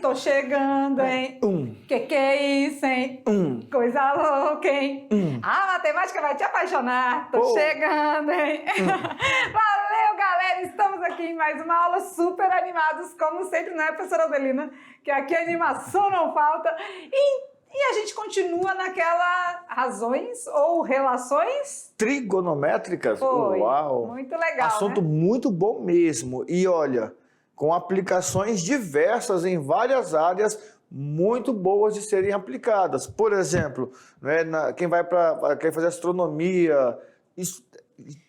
tô chegando, hein? Que é isso, hein? Coisa louca, hein? A matemática vai te apaixonar. Tô chegando, hein? Valeu, galera! Estamos aqui em mais uma aula super animados, como sempre, né, professora Adelina? Que aqui a animação não falta. E a gente continua naquela razões ou relações trigonométricas. Foi. Uau! Muito legal, assunto, né? Muito bom mesmo. E olha, com aplicações diversas em várias áreas muito boas de serem aplicadas. Por exemplo, né, quem fazer astronomia,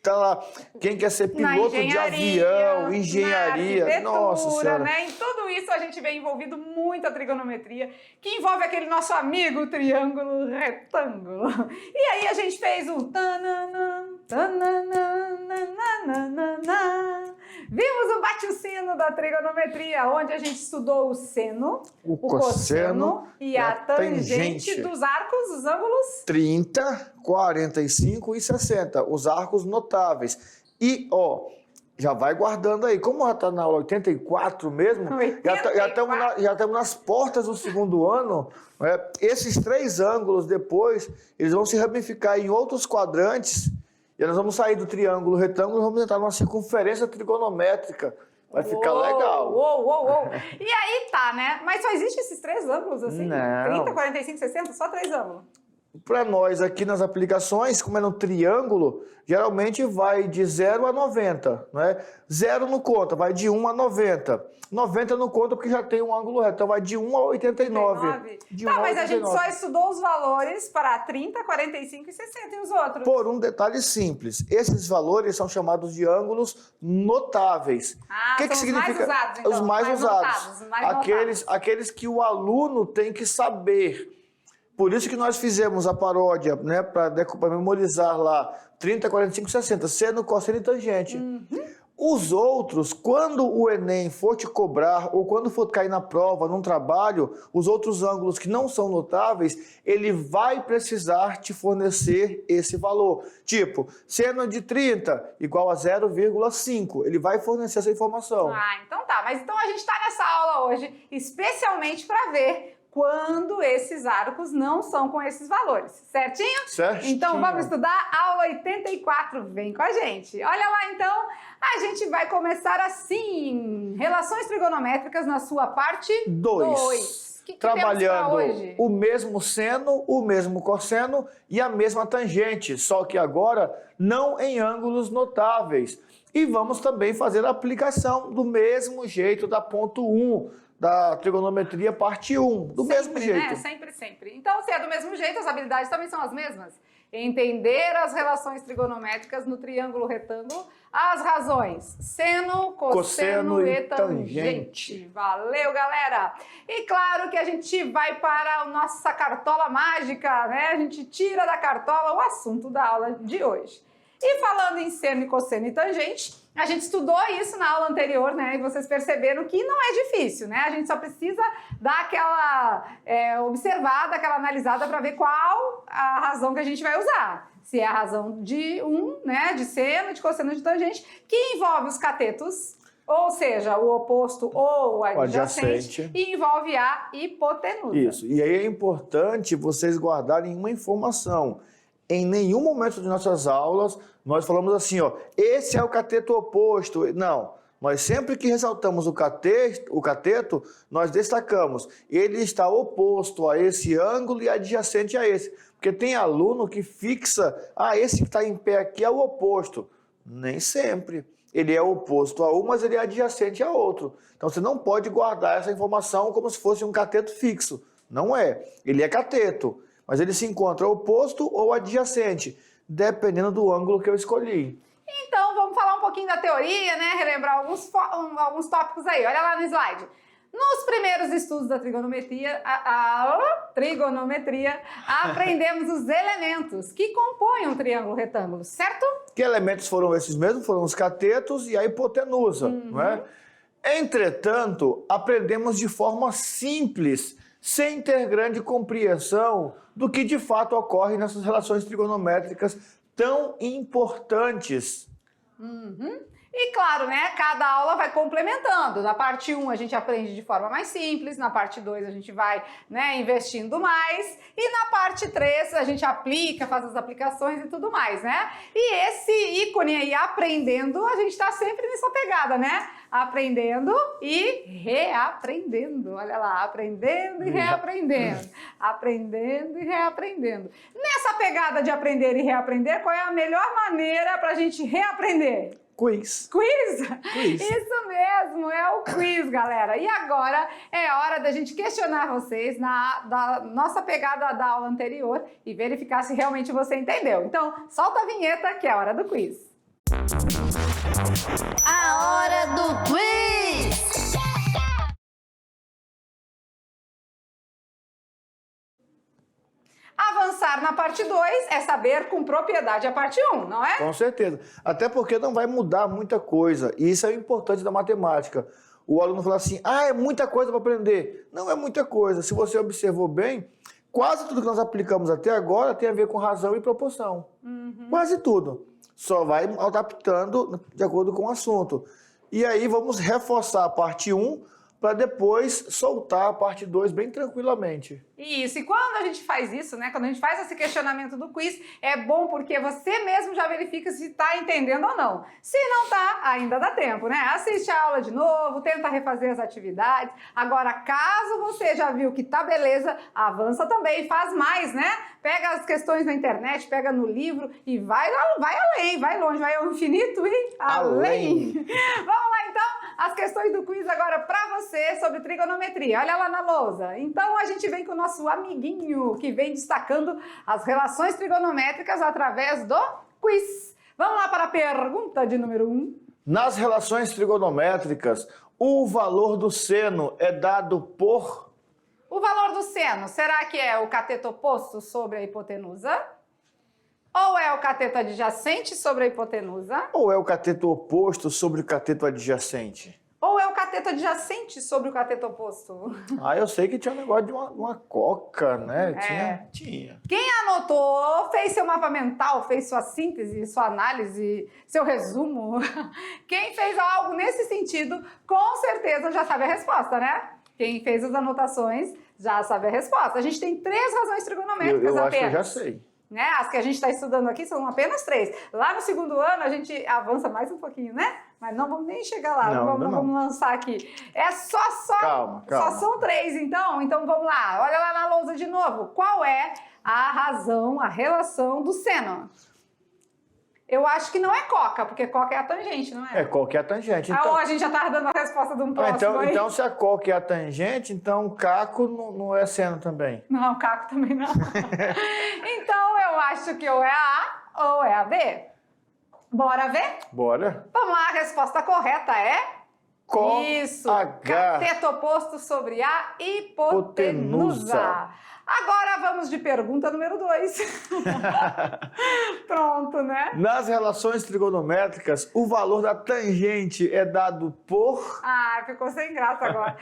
tá lá, quem quer ser piloto de avião, engenharia, nossa senhora. Né? Em tudo isso a gente vê envolvido muita trigonometria, que envolve aquele nosso amigo triângulo retângulo. E aí a gente fez o vimos o bate-o-sino da trigonometria, onde a gente estudou o seno, o cosseno e a tangente dos arcos, os ângulos 30, 45 e 60, os arcos notáveis. E, ó, já vai guardando aí. Como já está na aula 84 mesmo, 84. Já estamos nas portas do segundo ano, esses três ângulos depois, eles vão se ramificar em outros quadrantes, e nós vamos sair do triângulo retângulo e vamos entrar numa circunferência trigonométrica. Vai ficar legal. E aí tá, né? Mas só existem esses três ângulos assim? Não. 30, 45, 60? Só três ângulos? Para nós aqui nas aplicações, como é no triângulo, geralmente vai de 0 a 90, né? 0 não conta, vai de 1 a 90. 90 não conta porque já tem um ângulo reto, então vai de 1 a 89. Tá, mas a gente só estudou os valores para 30, 45 e 60 e os outros. Por um detalhe simples, esses valores são chamados de ângulos notáveis. O que significa? Mais usados, então. Os mais usados. Aqueles que o aluno tem que saber. Por isso que nós fizemos a paródia, né, para memorizar lá 30, 45, 60, seno, cosseno e tangente. Os outros, quando o Enem for te cobrar ou quando for cair na prova, num trabalho, os outros ângulos que não são notáveis, ele vai precisar te fornecer esse valor. Tipo, seno de 30 igual a 0,5. Ele vai fornecer essa informação. Então tá. Mas então a gente está nessa aula hoje especialmente para ver quando esses arcos não são com esses valores, certinho? Certinho. Então vamos estudar a aula 84, vem com a gente. Olha lá então, a gente vai começar assim, relações trigonométricas na sua parte 2. Trabalhando o mesmo seno, o mesmo cosseno e a mesma tangente, só que agora não em ângulos notáveis. E vamos também fazer a aplicação do mesmo jeito da ponto 1, da trigonometria parte 1, do mesmo jeito. Né? Sempre. Então, se é do mesmo jeito, as habilidades também são as mesmas. Entender as relações trigonométricas no triângulo retângulo, as razões seno, cosseno e tangente. Valeu, galera! E claro que a gente vai para a nossa cartola mágica, né? A gente tira da cartola o assunto da aula de hoje. E falando em seno, cosseno e tangente, a gente estudou isso na aula anterior, né? E vocês perceberam que não é difícil, né? A gente só precisa dar aquela observada, aquela analisada para ver qual a razão que a gente vai usar. Se é a razão de né? De seno, de cosseno, de tangente, que envolve os catetos, ou seja, o oposto ou o adjacente, e envolve a hipotenusa. Isso. E aí é importante vocês guardarem uma informação. Em nenhum momento de nossas aulas, nós falamos assim, ó, esse é o cateto oposto. Não, nós sempre que ressaltamos o cateto, nós destacamos, ele está oposto a esse ângulo e adjacente a esse. Porque tem aluno que fixa, esse que está em pé aqui é o oposto. Nem sempre. Ele é oposto a um, mas ele é adjacente a outro. Então você não pode guardar essa informação como se fosse um cateto fixo. Não é. Ele é cateto. Mas ele se encontra oposto ou adjacente, dependendo do ângulo que eu escolhi. Então, vamos falar um pouquinho da teoria, né? Relembrar alguns tópicos aí. Olha lá no slide. Nos primeiros estudos da trigonometria, aprendemos os elementos que compõem um triângulo retângulo, certo? Que elementos foram esses mesmos? Foram os catetos e a hipotenusa, não é? Entretanto, aprendemos de forma simples, sem ter grande compreensão do que de fato ocorre nessas relações trigonométricas tão importantes. E claro, né, cada aula vai complementando. Na parte 1 a gente aprende de forma mais simples, na parte 2 a gente vai, né, investindo mais, e na parte 3 a gente aplica, faz as aplicações e tudo mais, né? E esse ícone aí, aprendendo, a gente tá sempre nessa pegada, né? Aprendendo e reaprendendo. Olha lá, aprendendo e reaprendendo. Aprendendo e reaprendendo. Nessa pegada de aprender e reaprender, qual é a melhor maneira pra gente reaprender? Quiz. Quiz? Quiz. Isso mesmo, é o quiz, galera. E agora é hora da gente questionar vocês da nossa pegada da aula anterior e verificar se realmente você entendeu. Então, solta a vinheta que é a hora do quiz. A hora do quiz! Avançar na parte 2 é saber com propriedade a parte 1, não é? Com certeza. Até porque não vai mudar muita coisa. E isso é o importante da matemática. O aluno fala assim, é muita coisa para aprender. Não é muita coisa. Se você observou bem, quase tudo que nós aplicamos até agora tem a ver com razão e proporção. Quase tudo. Só vai adaptando de acordo com o assunto. E aí vamos reforçar a parte 1 para depois soltar a parte 2 bem tranquilamente. Isso, e quando a gente faz isso, né, quando a gente faz esse questionamento do quiz, é bom porque você mesmo já verifica se está entendendo ou não. Se não está, ainda dá tempo, né? Assiste a aula de novo, tenta refazer as atividades. Agora, caso você já viu que tá beleza, avança também, faz mais, né? Pega as questões na internet, pega no livro e vai além, vai longe, vai ao infinito e além. Vamos lá, então, as questões do quiz agora para você sobre trigonometria. Olha lá na lousa. Então, a gente vem com o nosso amiguinho que vem destacando as relações trigonométricas através do quiz. Vamos lá para a pergunta de número 1. Nas relações trigonométricas, o valor do seno é dado por... O valor do seno, será que é o cateto oposto sobre a hipotenusa? Ou é o cateto adjacente sobre a hipotenusa? Ou é o cateto oposto sobre o cateto adjacente? Ou é o cateto adjacente sobre o cateto oposto? Eu sei que tinha um negócio de uma coca, né? Tinha. Quem anotou, fez seu mapa mental, fez sua síntese, sua análise, seu resumo. Quem fez algo nesse sentido, com certeza já sabe a resposta, né? Quem fez as anotações já sabe a resposta. A gente tem 3 razões trigonométricas eu apenas. acho que eu já sei. Né? As que a gente está estudando aqui são apenas 3. Lá no segundo ano a gente avança mais um pouquinho, né? Mas não vamos nem chegar lá, não vamos lançar aqui. É Calma. Só são 3, então vamos lá. Olha lá na lousa de novo. Qual é a razão, a relação do seno? Eu acho que não é coca, porque coca é a tangente, não é? Coca é a tangente. Então... a gente já estava dando a resposta de um próximo. Então, se a coca é a tangente, então o caco não é seno também. Não, caco também não. Então, eu acho que ou é a A ou é a B. Bora ver? Bora. Vamos lá, a resposta correta é... Isso, cateto oposto sobre a hipotenusa. Agora vamos de pergunta número 2. Pronto, né? Nas relações trigonométricas, o valor da tangente é dado por... Ficou sem graça agora.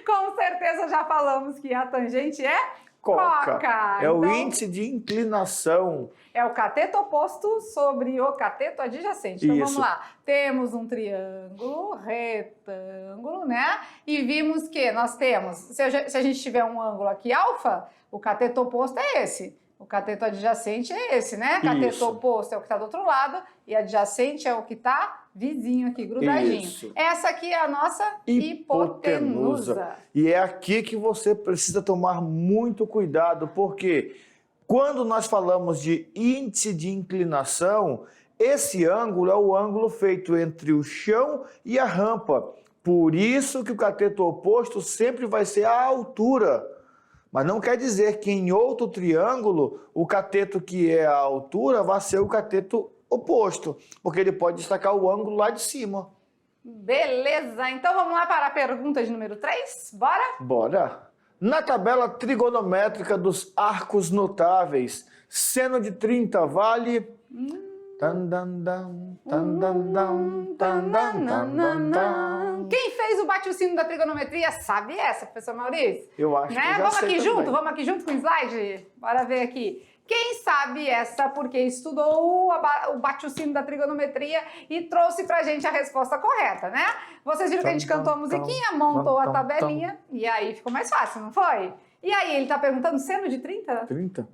Com certeza já falamos que a tangente é... Coca. É o índice de inclinação. É o cateto oposto sobre o cateto adjacente. Então vamos lá. Temos um triângulo, retângulo, né? E vimos que nós temos, se a gente tiver um ângulo aqui alfa, o cateto oposto é esse. O cateto adjacente é esse, né? Cateto oposto é o que está do outro lado e adjacente é o que está vizinho aqui, grudadinho. Isso. Essa aqui é a nossa hipotenusa. E é aqui que você precisa tomar muito cuidado, porque quando nós falamos de índice de inclinação, esse ângulo é o ângulo feito entre o chão e a rampa. Por isso que o cateto oposto sempre vai ser a altura. Mas não quer dizer que em outro triângulo, o cateto que é a altura vai ser o cateto oposto, porque ele pode destacar o ângulo lá de cima. Beleza, então vamos lá para a pergunta de número 3, bora? Bora! Na tabela trigonométrica dos arcos notáveis, seno de 30 vale... Quem fez o bate-o-sino da trigonometria sabe essa, professor Maurício? Eu acho que eu já Vamos sei aqui também. junto, vamos aqui junto com o slide? Bora ver aqui. Quem sabe essa porque estudou o bate-o-sino da trigonometria e trouxe pra gente a resposta correta, né? Vocês viram que a gente cantou a musiquinha, montou a tabelinha e aí ficou mais fácil, não foi? E aí, ele tá perguntando seno de 30? 30?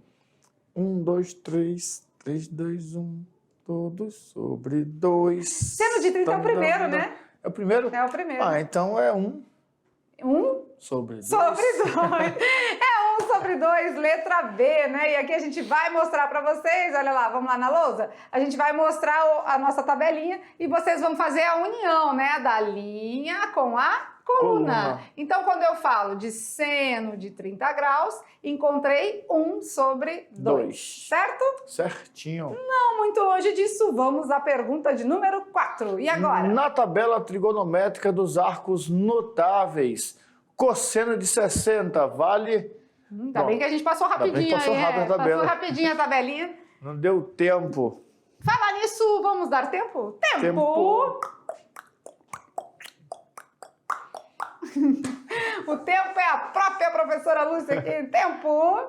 1, 2, 3, 3, 2, 1, todos sobre 2. Seno de 30 é o primeiro, né? É o primeiro? É o primeiro. Ah, então é 1 sobre 2. Sobre 2. É 1 sobre 2, letra B, né? E aqui a gente vai mostrar para vocês, olha lá, vamos lá na lousa? A gente vai mostrar a nossa tabelinha e vocês vão fazer a união, né? Da linha com a coluna. Então, quando eu falo de seno de 30 graus, encontrei 1 sobre 2, certo? Certinho. Não muito longe disso, vamos à pergunta de número 4. E agora? Na tabela trigonométrica dos arcos notáveis, cosseno de 60 vale... Ainda bem que a gente passou rapidinho passou aí, rápido a tabela. Passou rapidinho a tabelinha. Não deu tempo. Falar nisso, vamos dar tempo? Tempo! O tempo é a própria professora Lúcia aqui. Tempo!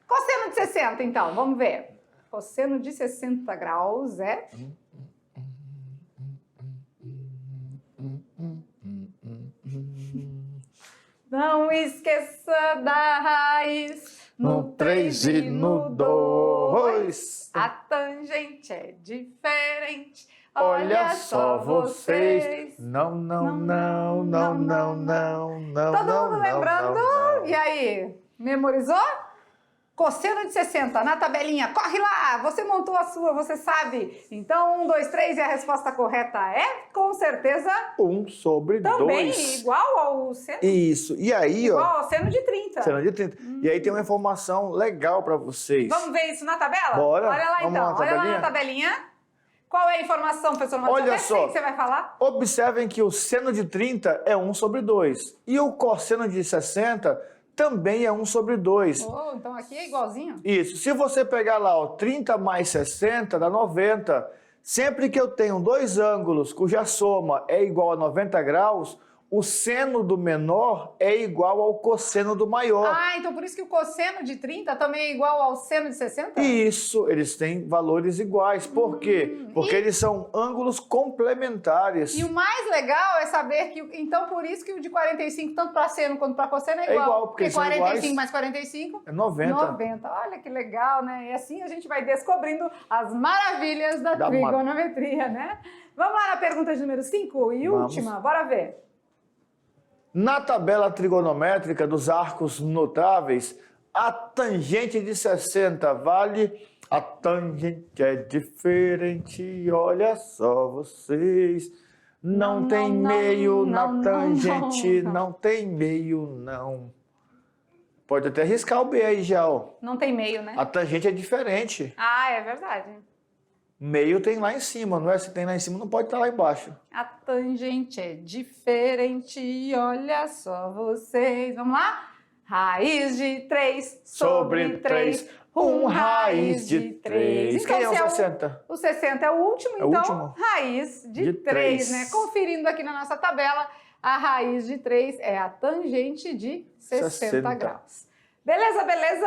Cosseno de 60, então, vamos ver. Cosseno de 60 graus é... Não esqueça da raiz No 3 e no 2. A tangente é diferente. Olha só vocês. Não. Todo mundo lembrando? E aí, memorizou? Cosseno de 60, na tabelinha, corre lá, você montou a sua, você sabe. Então, 1, 2, 3 e a resposta correta é, com certeza... 1 sobre 2. Também igual ao seno? Isso, e aí, igual ao seno de 30. Seno de 30. E aí tem uma informação legal para vocês. Vamos ver isso na tabela? Bora. Olha lá Vamos então, lá, olha lá na tabelinha. Qual é a informação, professor Matheus? Olha Até sei só. que você vai falar. Observem que o seno de 30 é 1 sobre 2. E o cosseno de 60 também é 1 sobre 2. Oh, então aqui é igualzinho? Isso. Se você pegar lá, ó, 30 mais 60 dá 90. Sempre que eu tenho dois ângulos cuja soma é igual a 90 graus, o seno do menor é igual ao cosseno do maior. Ah, então por isso que o cosseno de 30 também é igual ao seno de 60? Isso, eles têm valores iguais. Por quê? Porque eles são ângulos complementares. E o mais legal é saber que, então, por isso que o de 45, tanto para seno quanto para cosseno, é igual. Porque são 45 iguais. mais 45? É 90. 90. Olha que legal, né? E assim a gente vai descobrindo as maravilhas da trigonometria, né? Vamos lá na pergunta de número 5 e última, bora ver. Na tabela trigonométrica dos arcos notáveis, a tangente de 60 vale... A tangente é diferente, olha só vocês. Não tem meio na tangente, não tem meio, não. Pode até riscar o B aí já, ó. Não tem meio, né? A tangente é diferente. Ah, é verdade. Meio tem lá em cima, não é? Se tem lá em cima, não pode estar lá embaixo. A tangente é diferente, olha só vocês. Vamos lá? Raiz de 3 sobre 3. 1 raiz de 3. Quem é o Então, 60? O 60 é o último, É o então último? raiz de 3, três. né? Conferindo aqui na nossa tabela, a raiz de 3 é a tangente de 60 graus. Beleza, beleza?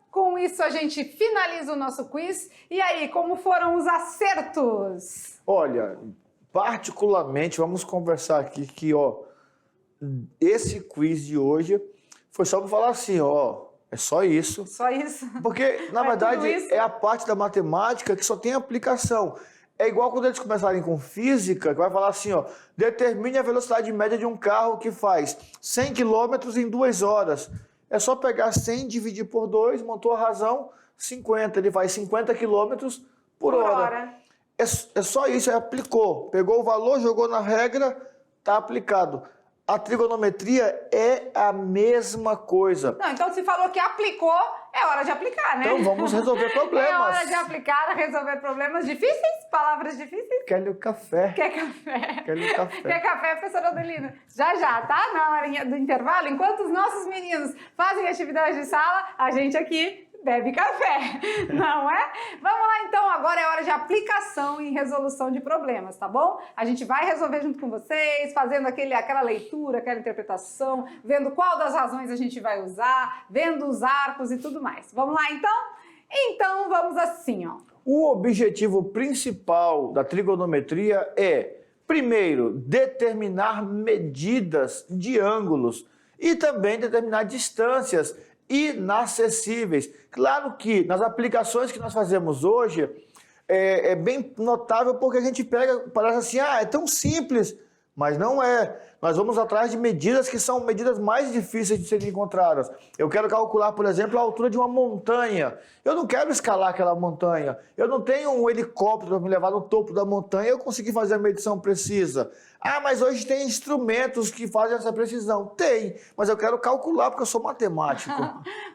Com isso a gente finaliza o nosso quiz. E aí, como foram os acertos? Olha, particularmente, vamos conversar aqui que, ó, esse quiz de hoje foi só para falar assim, ó, é só isso. Só isso? Porque, na verdade, é a parte da matemática que só tem aplicação. É igual quando eles começarem com física, que vai falar assim, ó, determine a velocidade média de um carro que faz 100 km em 2 horas. É só pegar 100, dividir por 2, montou a razão, 50. Ele faz 50 km por hora. É só isso, aplicou. Pegou o valor, jogou na regra, está aplicado. A trigonometria é a mesma coisa. Não, então se falou que aplicou, é hora de aplicar, né? Então vamos resolver problemas. É hora de aplicar, resolver problemas difíceis, palavras difíceis. Quer o café. Quer café? Quer o café. Quer café, professora Adelina? Já, tá? Na hora do intervalo, enquanto os nossos meninos fazem atividade de sala, a gente aqui bebe café, não é? Vamos lá então, agora é hora de aplicação e resolução de problemas, tá bom? A gente vai resolver junto com vocês, fazendo aquela leitura, aquela interpretação, vendo qual das razões a gente vai usar, vendo os arcos e tudo mais. Vamos lá então? Então, vamos assim, ó. O objetivo principal da trigonometria é, primeiro, determinar medidas de ângulos e também determinar distâncias inacessíveis. Claro que nas aplicações que nós fazemos hoje, é bem notável porque a gente pega, parece assim, é tão simples, mas não é. Nós vamos atrás de medidas que são medidas mais difíceis de serem encontradas. Eu quero calcular, por exemplo, a altura de uma montanha. Eu não quero escalar aquela montanha. Eu não tenho um helicóptero para me levar no topo da montanha e eu consegui fazer a medição precisa. Ah, mas hoje tem instrumentos que fazem essa precisão. Tem, mas eu quero calcular porque eu sou matemático.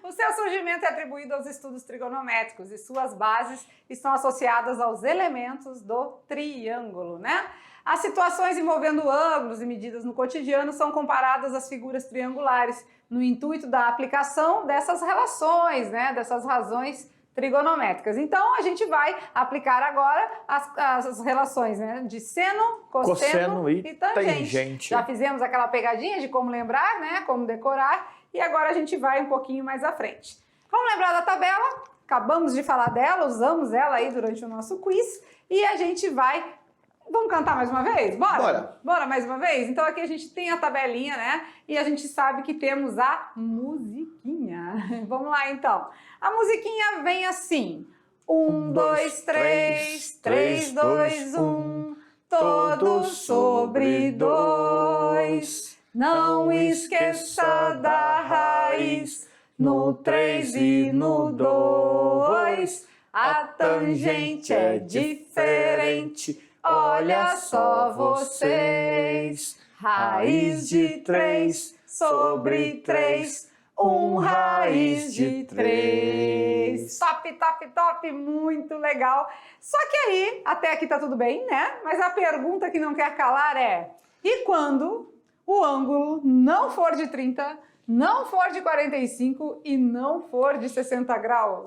O seu surgimento é atribuído aos estudos trigonométricos e suas bases estão associadas aos elementos do triângulo, né? As situações envolvendo ângulos e medidas no cotidiano são comparadas às figuras triangulares, no intuito da aplicação dessas relações, né, dessas razões trigonométricas. Então, a gente vai aplicar agora as relações, né, de seno, cosseno e tangente. Já fizemos aquela pegadinha de como lembrar, né, como decorar, e agora a gente vai um pouquinho mais à frente. Vamos lembrar da tabela? Acabamos de falar dela, usamos ela aí durante o nosso quiz, e a gente vai... Vamos cantar mais uma vez? Bora? Bora! Bora mais uma vez? Então aqui a gente tem a tabelinha, né? E a gente sabe que temos a musiquinha. Vamos lá então. A musiquinha vem assim. 1, 2, 3, 3, 2, 1. Todos sobre 2. Não esqueça da raiz. No 3 e no 2. A tangente é diferente. Olha só vocês, raiz de 3 sobre 3, 1 raiz de 3. Top, top, top, muito legal. Só que aí, até aqui tá tudo bem, né? Mas a pergunta que não quer calar é, e quando o ângulo não for de 30, não for de 45 e não for de 60 graus?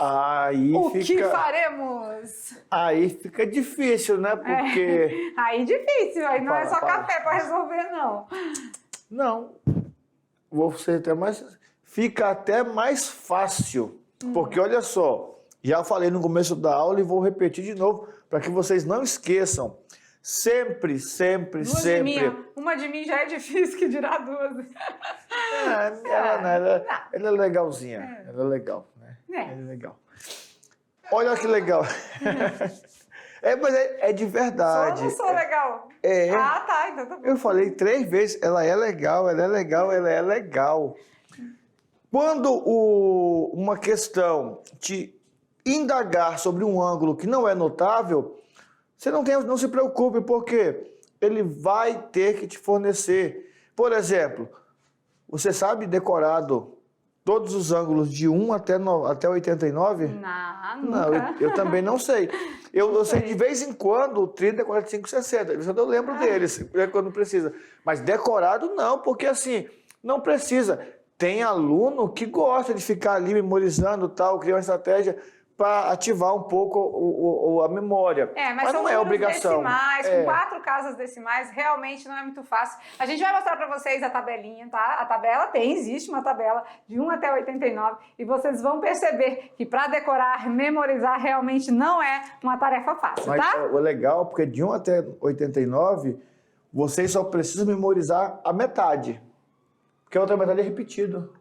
O que faremos? Aí fica difícil, né? Porque... Aí difícil, aí não é só café para resolver, não. Não, vou ser até mais... Fica até mais fácil, porque olha só, já falei no começo da aula e vou repetir de novo, para que vocês não esqueçam. Sempre, sempre, duas sempre. De mim, uma de mim já é difícil, que dirá duas. Ela é legalzinha. Ela é legal, né? Ela é legal. Olha que legal. Mas é de verdade. Só não sou legal. Ah, tá. Então tá bom. Eu falei 3 vezes, ela é legal, ela é legal, ela é legal. Quando uma questão te indagar sobre um ângulo que não é notável, você não se preocupe, porque ele vai ter que te fornecer. Por exemplo, você sabe decorado todos os ângulos de 1 até 89? Não, eu também não sei. Eu sei de vez em quando 30, 45, 60. Eu lembro deles, quando precisa. Mas decorado não, porque assim, não precisa. Tem aluno que gosta de ficar ali memorizando tal, criar uma estratégia para ativar um pouco a memória. Mas não é obrigação. Decimais, com 4 casas decimais, realmente não é muito fácil. A gente vai mostrar para vocês a tabelinha, tá? A tabela existe uma tabela de 1 até 89 e vocês vão perceber que para decorar, memorizar, realmente não é uma tarefa fácil, Mas tá? o legal, porque de 1 até 89, vocês só precisam memorizar a metade. Porque a outra metade é repetido.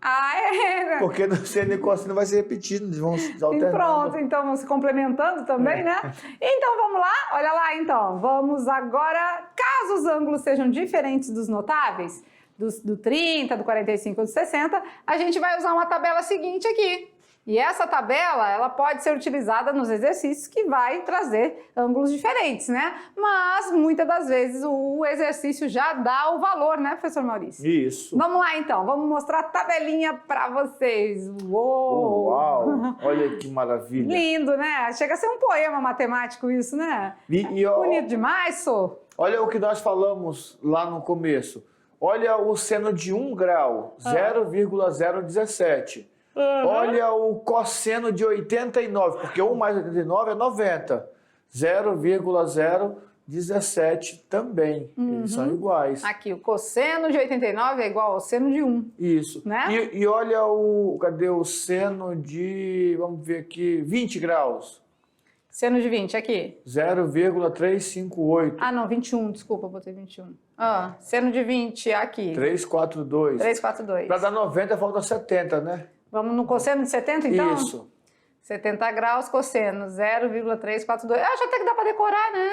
Porque no seno e cosseno vai ser repetido, eles vão se alternando. E pronto, então vão se complementando também, né? Então vamos lá? Olha lá então. Vamos agora, caso os ângulos sejam diferentes dos notáveis, do 30, do 45 ou do 60, a gente vai usar uma tabela seguinte aqui. E essa tabela, ela pode ser utilizada nos exercícios que vai trazer ângulos diferentes, né? Mas, muitas das vezes, o exercício já dá o valor, né, professor Maurício? Isso. Vamos lá, então. Vamos mostrar a tabelinha para vocês. Uou! Uau! Olha que maravilha. Lindo, né? Chega a ser um poema matemático isso, né? Bonito demais, Sô. Olha o que nós falamos lá no começo. Olha o seno de 1 grau, 0,017. Olha o cosseno de 89, porque 1 mais 89 é 90. 0,0 17 também. Eles são iguais. Aqui, o cosseno de 89 é igual ao seno de 1. Isso. Né? E olha cadê o seno de, vamos ver aqui, 20 graus. Seno de 20, aqui. 0,358. Ah, não, 21, desculpa, botei 21. Seno de 20, aqui. 342. 342. Para dar 90, falta 70, né? Vamos no cosseno de 70, então? Isso. 70 graus, cosseno, 0,342. Já até que dá para decorar, né?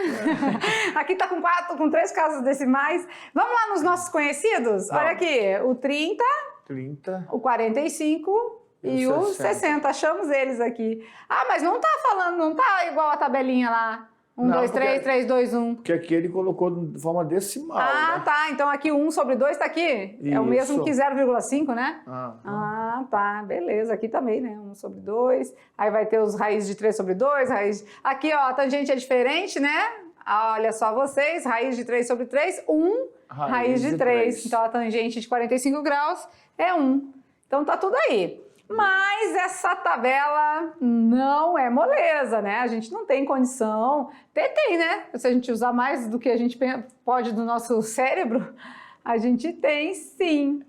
Aqui tá com 3 casas decimais. Vamos lá nos nossos conhecidos? Tá. Olha aqui, o 30, 30. o 45 e o 60. Achamos eles aqui. Mas não tá falando, não tá igual a tabelinha lá. 1, Não, 2, 3, 3, 2, 1. Porque aqui ele colocou de forma decimal, né? Tá. Então aqui 1 sobre 2 tá aqui. É o mesmo Isso. que 0,5, né? Aham. Tá. Beleza. Aqui também, né? 1 sobre 2. Aí vai ter os raízes de 3 sobre 2. Aqui, ó, a tangente é diferente, né? Olha só vocês. Raiz de 3 sobre 3, 1. Raiz de 3. Então a tangente de 45 graus é 1. Então tá tudo aí. Mas essa tabela não é moleza, né? A gente não tem condição. Tem, né? Se a gente usar mais do que a gente pode do nosso cérebro, a gente tem sim.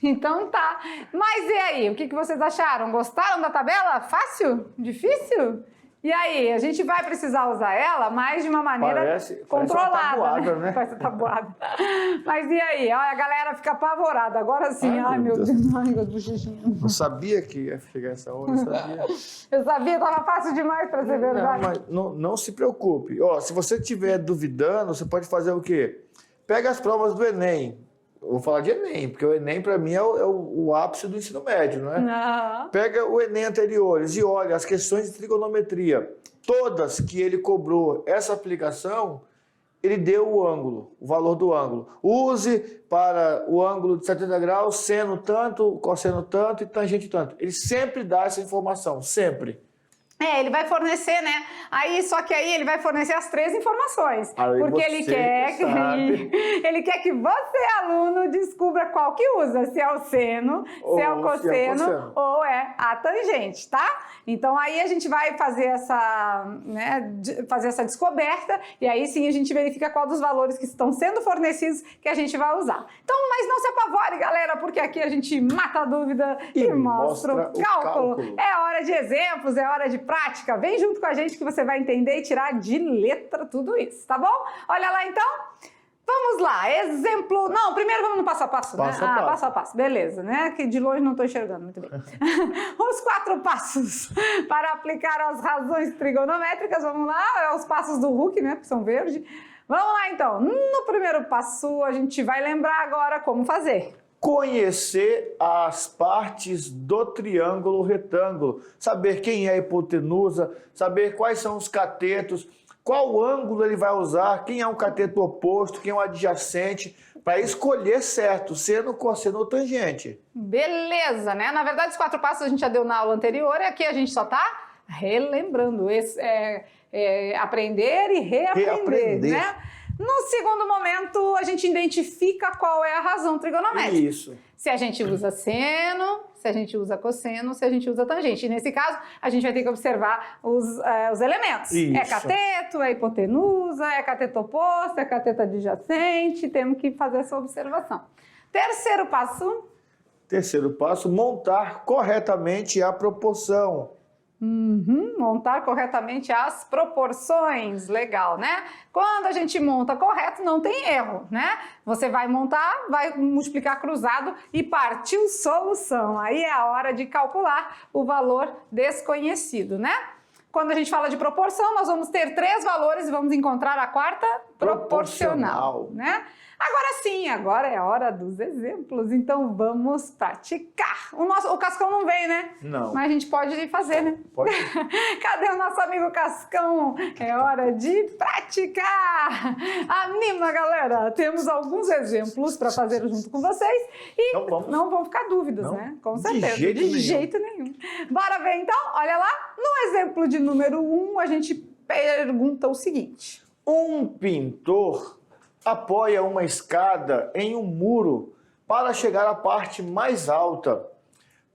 Então tá. Mas e aí? O que vocês acharam? Gostaram da tabela? Fácil? Difícil? E aí, a gente vai precisar usar ela, mas de uma maneira controlada. Parece uma tabuada, né? Parece uma tabuada. Mas e aí? Olha, a galera fica apavorada. Agora sim, ai meu Deus. Ai, meu Deus. Eu sabia que ia chegar essa hora, eu sabia. Eu sabia, estava fácil demais para ser verdade. Não, mas não se preocupe. Ó, se você estiver duvidando, você pode fazer o quê? Pega as provas do Enem. Eu vou falar de Enem, porque o Enem, para mim, é o ápice do ensino médio, não é? Não. Pega o Enem anteriores e olha as questões de trigonometria. Todas que ele cobrou essa aplicação, ele deu o ângulo, o valor do ângulo. Use para o ângulo de 70 graus, seno tanto, cosseno tanto e tangente tanto. Ele sempre dá essa informação, sempre. Ele vai fornecer, né? Só que aí ele vai fornecer as 3 informações. Porque ele quer que você, aluno, descubra qual que usa. Se é o seno, se é o cosseno ou é a tangente, tá? Então aí a gente vai fazer essa descoberta e aí sim a gente verifica qual dos valores que estão sendo fornecidos que a gente vai usar. Então, mas não se apavore, galera, porque aqui a gente mata a dúvida e mostra o cálculo. É hora de exemplos, é hora de prática. Vem junto com a gente que você vai entender e tirar de letra tudo isso, tá bom? Olha lá então. Vamos lá, exemplo... Não, primeiro vamos no passo a passo, né? Passo a passo, beleza, né? Que de longe não estou enxergando muito bem. Os 4 passos para aplicar as razões trigonométricas, vamos lá, os passos do Huck, né? Que são verde. Vamos lá então. No primeiro passo, a gente vai lembrar agora como fazer. Conhecer as partes do triângulo retângulo, saber quem é a hipotenusa, saber quais são os catetos, qual ângulo ele vai usar, quem é um cateto oposto, quem é um adjacente, para escolher certo, seno, cosseno ou tangente. Beleza, né? Na verdade, os 4 passos a gente já deu na aula anterior e aqui a gente só está relembrando. Aprender e reaprender, né? No segundo momento, a gente identifica qual é a razão trigonométrica. Isso. Se a gente usa seno, se a gente usa cosseno, se a gente usa tangente. E nesse caso, a gente vai ter que observar os elementos. Isso. É cateto, é hipotenusa, é cateto oposto, é cateto adjacente. Temos que fazer essa observação. Terceiro passo, montar corretamente a proporção. Montar corretamente as proporções, legal, né? Quando a gente monta correto, não tem erro, né? Você vai montar, vai multiplicar cruzado e partiu solução. Aí é a hora de calcular o valor desconhecido, né? Quando a gente fala de proporção, nós vamos ter 3 valores e vamos encontrar a quarta proporcional, né? Agora sim, agora é a hora dos exemplos, então vamos praticar. O Cascão não veio, né? Não. Mas a gente pode fazer, né? Pode. Cadê o nosso amigo Cascão? É hora de praticar! Anima, galera! Temos alguns exemplos para fazer junto com vocês e não vão ficar dúvidas, né? Com certeza. De jeito nenhum. Bora ver então? Olha lá, no exemplo de número 1, a gente pergunta o seguinte. Um pintor apoia uma escada em um muro para chegar à parte mais alta.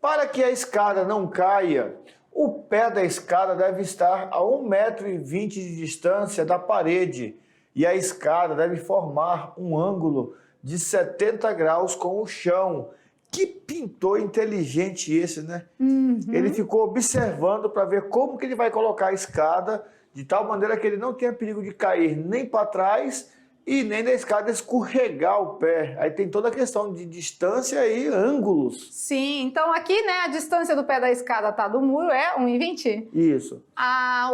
Para que a escada não caia, O pé da escada deve estar a 1,20 m de distância da parede e a escada deve formar um ângulo de 70 graus com o chão. Que pintor inteligente esse, né? Ele ficou observando para ver como que ele vai colocar a escada de tal maneira que ele não tenha perigo de cair nem para trás e nem da escada escorregar o pé. Aí tem toda a questão de distância e ângulos. Sim, então aqui, né, a distância do pé da escada tá do muro é 1,20 m. Isso.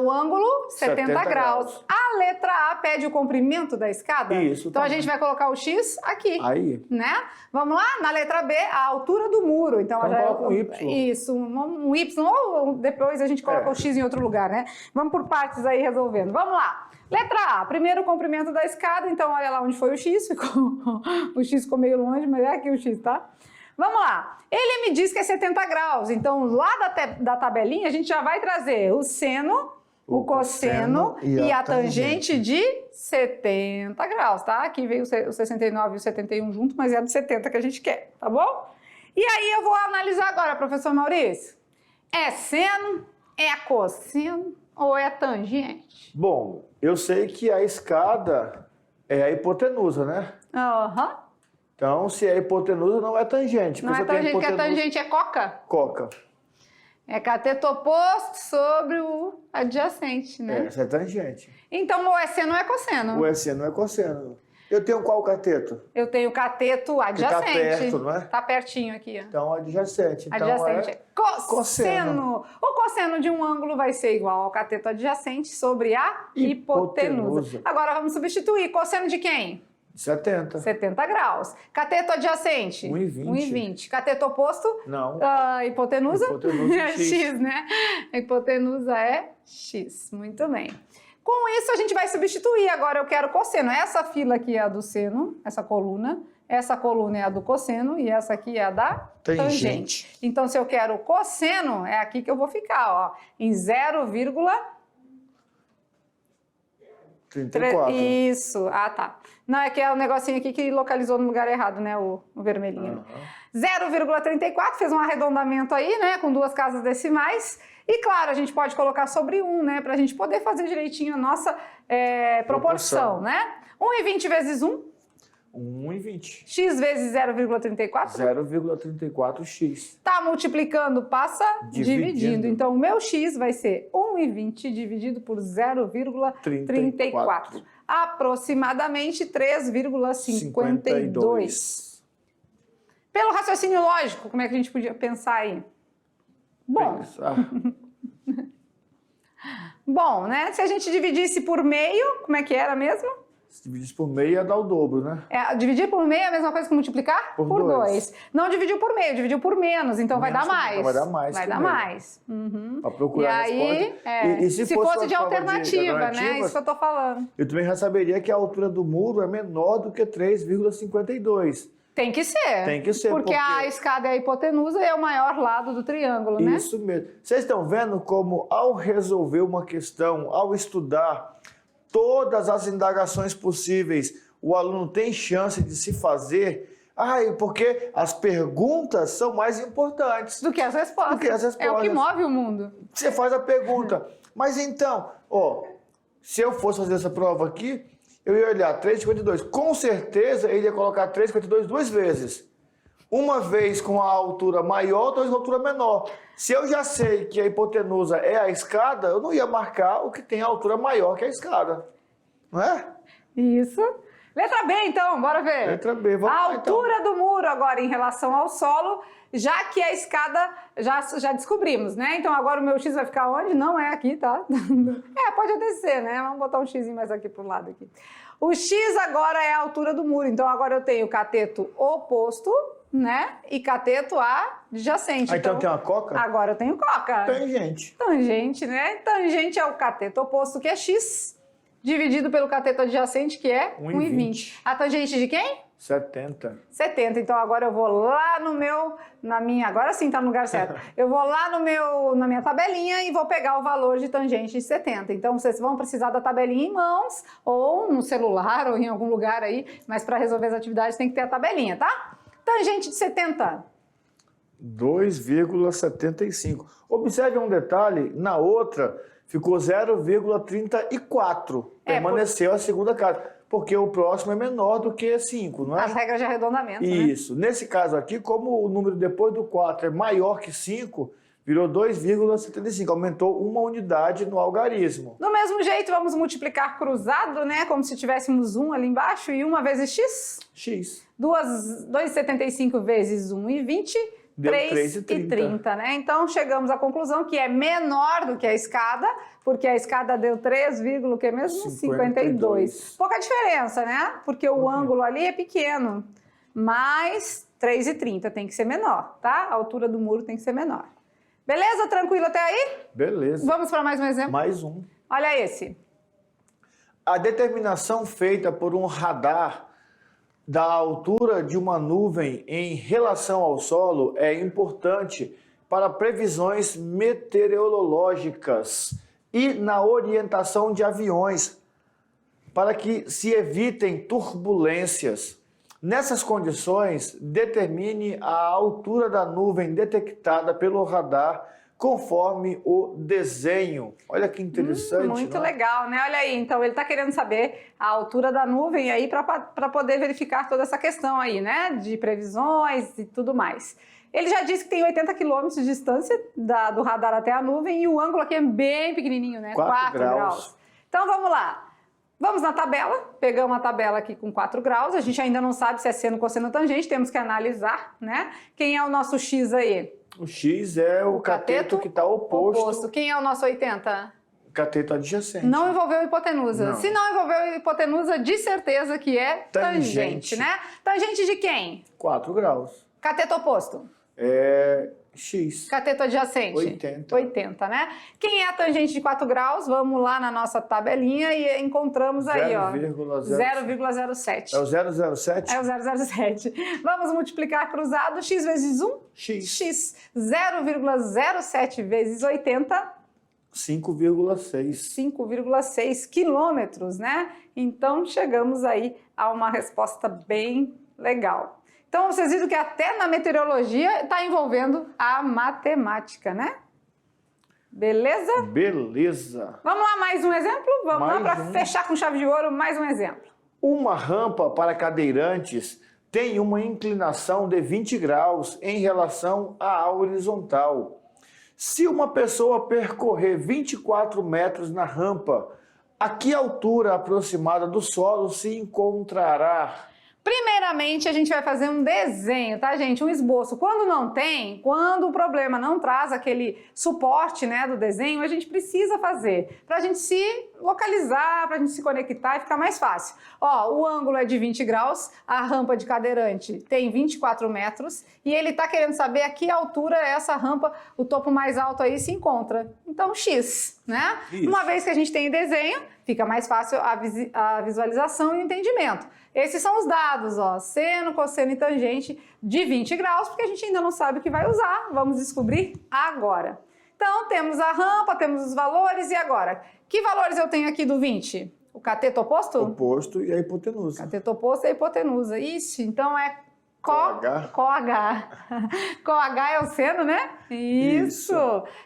O ângulo, 70 graus. A letra A pede o comprimento da escada. Isso. Então também. a gente vai colocar o X aqui. Aí. Né? Vamos lá? Na letra B, a altura do muro. Então Vamos já colocar um Y. Isso, um Y, ou depois a gente coloca o X em outro lugar, né? Vamos por partes aí resolvendo. Vamos lá. Letra A, primeiro o comprimento da escada, então olha lá onde foi o X, o X ficou meio longe, mas é aqui o X, tá? Vamos lá, ele me diz que é 70 graus, então lá da tabelinha a gente já vai trazer o seno, o cosseno e a tangente de 70 graus, tá? Aqui veio o 69 e o 71 junto, mas é do 70 que a gente quer, tá bom? E aí eu vou analisar agora, professor Maurício, é seno, é cosseno ou é tangente? Bom, eu sei que a escada é a hipotenusa, né? Aham. Então, se é hipotenusa, não é tangente. Não é tangente, porque a tangente é coca? Coca. É cateto oposto sobre o adjacente, né? Essa é tangente. Então, o seno é cosseno. O seno é cosseno. Eu tenho qual cateto? Eu tenho cateto adjacente. Que tá perto, não é? Tá pertinho aqui, ó. Então, adjacente. Então, Adjacente. é Cosseno. O cosseno de um ângulo vai ser igual ao cateto adjacente sobre a hipotenusa. Agora vamos substituir. Cosseno de quem? 70. 70 graus. Cateto adjacente? 1,20. 1,20. Cateto oposto? Não. Hipotenusa? Hipotenusa É X, né? A hipotenusa é X. Muito bem. Com isso, a gente vai substituir. Agora eu quero cosseno. Essa fila aqui é a do seno, essa coluna. Essa coluna é a do cosseno e essa aqui é a da tangente. Então, se eu quero cosseno, é aqui que eu vou ficar, ó, em 0,34. Isso. Ah, tá. Não, é que é o negocinho aqui que localizou no lugar errado, né, o vermelhinho. 0,34, fez um arredondamento aí, né, com 2 casas decimais. E claro, a gente pode colocar sobre 1, né, pra gente poder fazer direitinho a nossa proporção, né? 1,20 vezes 1. 1,20. X vezes 0,34. 0,34x. Tá multiplicando, passa dividindo. Então, o meu X vai ser 1,20 dividido por 0,34. Aproximadamente 3,52. Pelo raciocínio lógico, como é que a gente podia pensar aí? Bom, bom, né? Se a gente dividisse por meio, como é que era mesmo? Se dividisse por meio, ia dar o dobro, né? Dividir por meio é a mesma coisa que multiplicar? Por 2. Não dividiu por meio, dividiu por menos, então vai dar mais. Então vai dar mais. Vai dar mais. Uhum. Para procurar a resposta. E se fosse de alternativa, né? Isso que eu tô falando. Eu também já saberia que a altura do muro é menor do que 3,52. Tem que ser. Tem que ser. Porque a escada é a hipotenusa e é o maior lado do triângulo, né? Isso mesmo. Vocês estão vendo como, ao resolver uma questão, ao estudar todas as indagações possíveis, o aluno tem chance de se fazer? Porque as perguntas são mais importantes do que as respostas. É o que move o mundo. Você faz a pergunta. Mas então, se eu fosse fazer essa prova aqui, eu ia olhar 3,52. Com certeza, ele ia colocar 3,52 2 vezes. Uma vez com a altura maior, outra vez com a altura menor. Se eu já sei que a hipotenusa é a escada, eu não ia marcar o que tem a altura maior que a escada. Não é? Isso. Letra B, então, bora ver. Letra B, vamos lá, lá, então. A altura do muro agora em relação ao solo, já que a escada já descobrimos, né? Então agora o meu X vai ficar onde? Não é aqui, tá? Pode até ser, né? Vamos botar um X mais aqui pro lado aqui. O X agora é a altura do muro, então agora eu tenho cateto oposto, né? E cateto adjacente. Então tem uma coca? Agora eu tenho coca. Tangente. Tangente, né? Tangente é o cateto oposto, que é X, dividido pelo cateto adjacente, que é 1,20. A tangente de quem? 70. 70. Então agora eu vou lá agora sim tá no lugar certo. Eu vou lá na minha tabelinha e vou pegar o valor de tangente de 70. Então vocês vão precisar da tabelinha em mãos, ou no celular, ou em algum lugar aí, mas para resolver as atividades tem que ter a tabelinha, tá? Tangente de 70. 2,75. Observe um detalhe, na outra ficou 0,34. Permaneceu a segunda casa, porque o próximo é menor do que 5, não é? As regras de arredondamento, Isso. né? Nesse caso aqui, como o número depois do 4 é maior que 5, virou 2,75. Aumentou uma unidade no algarismo. Do mesmo jeito, vamos multiplicar cruzado, né? Como se tivéssemos 1 ali embaixo e 1 vezes x. X. 2,75 vezes 1,20. Deu 3,30, né? Então, chegamos à conclusão que é menor do que a escada, porque a escada deu 3, o que mesmo? 52. Pouca diferença, né? Porque o ângulo ali é pequeno, mas 3,30 tem que ser menor, tá? A altura do muro tem que ser menor. Beleza? Tranquilo até aí? Beleza. Vamos para mais um exemplo? Mais um. Olha esse. A determinação feita por um radar da altura de uma nuvem em relação ao solo é importante para previsões meteorológicas e na orientação de aviões, para que se evitem turbulências. Nessas condições, determine a altura da nuvem detectada pelo radar conforme o desenho. Olha que interessante. Muito legal, né? Olha aí, então ele está querendo saber a altura da nuvem aí para poder verificar toda essa questão aí, né? De previsões e tudo mais. Ele já disse que tem 80 quilômetros de distância do radar até a nuvem e o ângulo aqui é bem pequenininho, né? 4 graus. Então vamos lá. Vamos na tabela, pegamos a tabela aqui com 4 graus, a gente ainda não sabe se é seno, cosseno, tangente, temos que analisar, né? Quem é o nosso x aí? O x é o cateto que está oposto. Quem é o nosso 80? Cateto adjacente. Não envolveu hipotenusa. Não. Se não envolveu hipotenusa, de certeza que é tangente, né? Tangente de quem? 4 graus. Cateto oposto? É x. Cateto adjacente? 80. 80, né? Quem é a tangente de 4 graus? Vamos lá na nossa tabelinha e encontramos aí, ó. 0,07. É o 007? É o 007. Vamos multiplicar cruzado, x vezes 1? X. 0,07 vezes 80? 5,6. 5,6 quilômetros, né? Então, chegamos aí a uma resposta bem legal. Então, vocês viram que até na meteorologia está envolvendo a matemática, né? Beleza? Beleza. Vamos lá, mais um exemplo? Vamos lá para fechar com chave de ouro, mais um exemplo. Uma rampa para cadeirantes tem uma inclinação de 20 graus em relação à horizontal. Se uma pessoa percorrer 24 metros na rampa, a que altura aproximada do solo se encontrará? Primeiramente, a gente vai fazer um desenho, tá, gente? Um esboço. Quando não tem, quando o problema não traz aquele suporte, né, do desenho, a gente precisa fazer para a gente se localizar, para a gente se conectar e ficar mais fácil. Ó, o ângulo é de 20 graus, a rampa de cadeirante tem 24 metros e ele tá querendo saber a que altura essa rampa, o topo mais alto aí se encontra. Então, X, né? Isso. Uma vez que a gente tem o desenho, fica mais fácil a visualização e o entendimento. Esses são os dados, ó, seno, cosseno e tangente de 20 graus, porque a gente ainda não sabe o que vai usar. Vamos descobrir agora. Então, temos a rampa, temos os valores, e agora? Que valores eu tenho aqui do 20? O cateto oposto? Oposto e a hipotenusa. Cateto oposto e a hipotenusa. Isso, então é COH. COH. COH é o seno, né? Isso.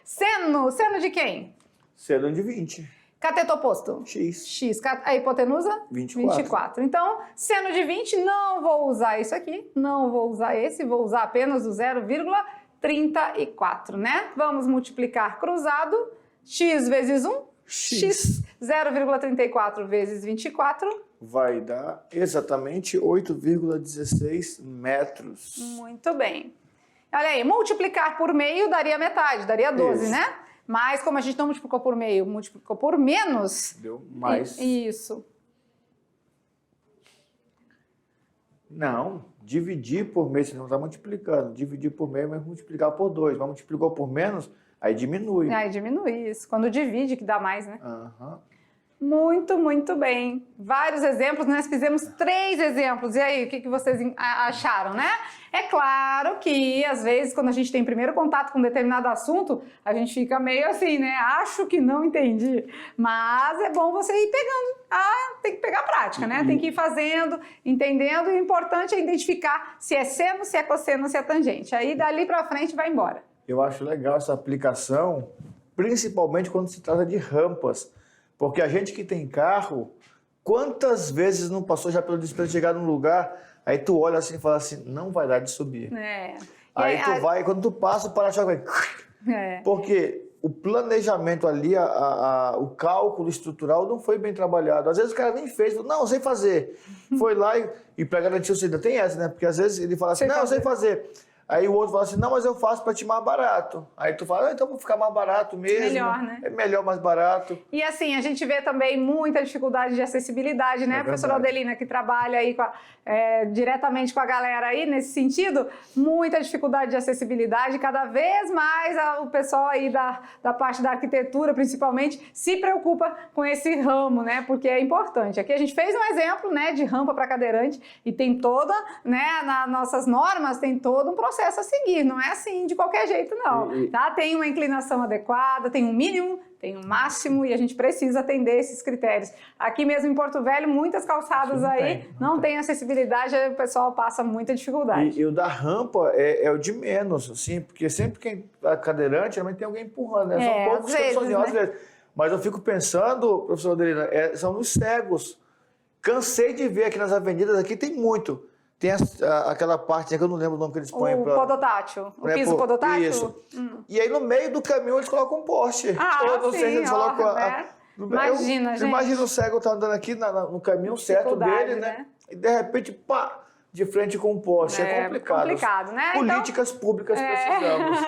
Seno de quem? Seno de 20. Cateto oposto? X. X. A hipotenusa? 24. Então, seno de 20, não vou usar isso aqui, não vou usar esse, vou usar apenas o 0,34, né? Vamos multiplicar cruzado, x vezes 1, x. 0,34 vezes 24. Vai dar exatamente 8,16 metros. Muito bem. Olha aí, multiplicar por meio daria metade, daria 12, Isso. né? Mas como a gente não multiplicou por meio, multiplicou por menos. Deu mais. Isso. Não, dividir por meio, você não está multiplicando. Dividir por meio, mas multiplicar por 2. Mas multiplicou por menos, aí diminui. Aí diminui isso. Quando divide, que dá mais, né? Aham. Muito, muito bem. Vários exemplos, nós fizemos 3 exemplos. E aí, o que vocês acharam, né? É claro que, às vezes, quando a gente tem primeiro contato com um determinado assunto, a gente fica meio assim, né? Acho que não entendi. Mas é bom você ir pegando. Tem que pegar a prática, né? Tem que ir fazendo, entendendo. E o importante é identificar se é seno, se é cosseno, se é tangente. Aí, dali pra frente, vai embora. Eu acho legal essa aplicação, principalmente quando se trata de rampas. Porque a gente que tem carro, quantas vezes não passou já pelo display de chegar num lugar, aí tu olha assim e fala assim, não vai dar de subir. Aí tu vai, quando tu passa, o para-choque vai... Porque o planejamento ali, o cálculo estrutural não foi bem trabalhado. Às vezes o cara nem fez, não, sei fazer. Foi lá e para garantir o ainda tem essa, né? Porque às vezes ele fala assim, não, sei fazer. Aí o outro fala assim, não, mas eu faço para te mais barato. Aí tu fala, então vou ficar mais barato mesmo. Melhor, né? É melhor, mais barato. E assim, a gente vê também muita dificuldade de acessibilidade, né? A professora Adelina, que trabalha aí diretamente com a galera aí nesse sentido, muita dificuldade de acessibilidade. Cada vez mais o pessoal aí da parte da arquitetura, principalmente, se preocupa com esse ramo, né? Porque é importante. Aqui a gente fez um exemplo, né, de rampa para cadeirante e tem toda, né, nas nossas normas, tem todo um processo a seguir, não é assim de qualquer jeito não, tá? Tem uma inclinação adequada, tem um mínimo, tem um máximo e a gente precisa atender esses critérios. Aqui mesmo em Porto Velho, muitas calçadas aí não tem acessibilidade, aí o pessoal passa muita dificuldade. E o da rampa é o de menos, assim, porque sempre quem é cadeirante, realmente tem alguém empurrando, né? São poucos que sozinhos, às vezes. Mas eu fico pensando, professor Adelina, são os cegos. Cansei de ver aqui nas avenidas, aqui tem muito. Tem aquela parte que eu não lembro o nome que eles põem. O podotátil, o piso podotátil? Isso. E aí no meio do caminho eles colocam um poste. Sim, né? Imagina, gente. Imagina o cego tá andando aqui no caminho certo dele, né? E de repente, pá, de frente com um poste. É complicado. Complicado, né? Políticas públicas precisamos.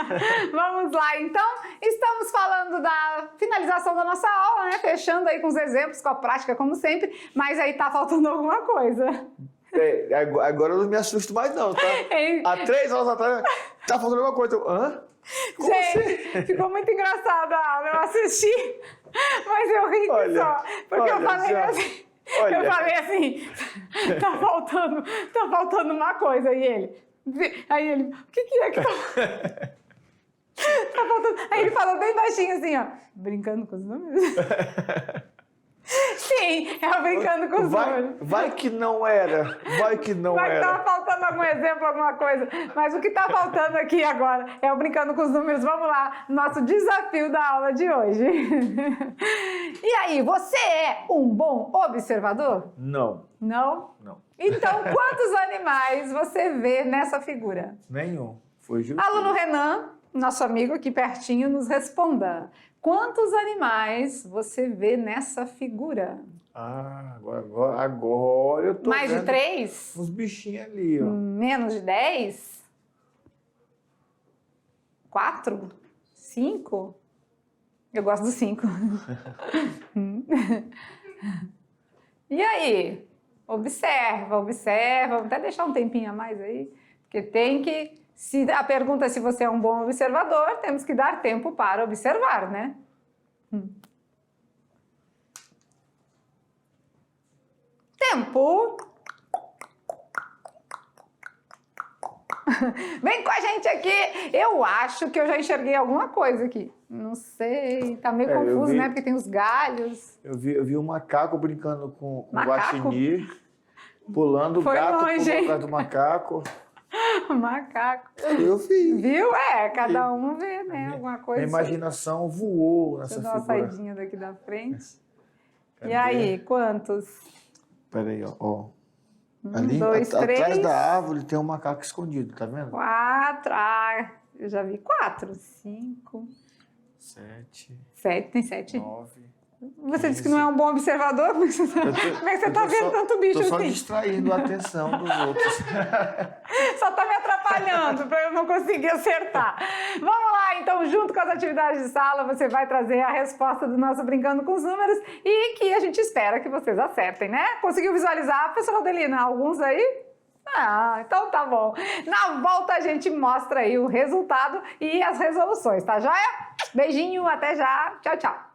Vamos lá, então. Estamos falando da finalização da nossa aula, né? Fechando aí com os exemplos, com a prática, como sempre. Mas aí tá faltando alguma coisa. Agora eu não me assusto mais não, tá? Há 3 horas atrás, tá faltando alguma coisa. Hã? Como gente, assim? Ficou muito engraçada a aula, eu assisti, mas eu ri só. Porque eu falei assim, tá faltando uma coisa. Aí ele, o que é que tá... tá faltando... Aí ele falou bem baixinho assim, ó, brincando com os números. Sim, é brincando com os números. Vai que não era. Vai que tava faltando algum exemplo, alguma coisa. Mas o que tá faltando aqui agora é o brincando com os números. Vamos lá, nosso desafio da aula de hoje. E aí, você é um bom observador? Não. Não? Não. Então, quantos animais você vê nessa figura? Nenhum. Fugiu. Aluno Renan, nosso amigo aqui pertinho, nos responda. Quantos animais você vê nessa figura? Agora eu tô mais vendo de 3? uns bichinhos ali, ó. Menos de 10? 4? 5? Eu gosto do 5. E aí? Observa. Vamos até deixar um tempinho a mais aí, porque tem que... Se a pergunta é se você é um bom observador, temos que dar tempo para observar, né? Tempo! Vem com a gente aqui! Eu acho que eu já enxerguei alguma coisa aqui. Não sei, tá meio confuso, né? Porque tem os galhos. Eu vi um macaco brincando com o guaxinim, pulando, o gato pulando atrás do macaco. Macaco. Eu vi. Viu? Cada um vê, né? Alguma coisa. A imaginação voou nessa figura. Deixa eu dar uma saidinha daqui da frente. Cadê? E aí, quantos? Peraí, ó. Ali, 2, 3. Atrás da árvore tem um macaco escondido, tá vendo? 4. Eu já vi 4. 5. 7. 7, tem 7. 9. Você disse que não é um bom observador? Como é que você tá vendo tanto bicho assim? Tô só distraindo a atenção dos outros. Só tá me atrapalhando para eu não conseguir acertar. Vamos lá, então, junto com as atividades de sala, você vai trazer a resposta do nosso Brincando com os Números e que a gente espera que vocês acertem, né? Conseguiu visualizar, professora Adelina, alguns aí? Então tá bom. Na volta a gente mostra aí o resultado e as resoluções, tá joia? Beijinho, até já. Tchau, tchau.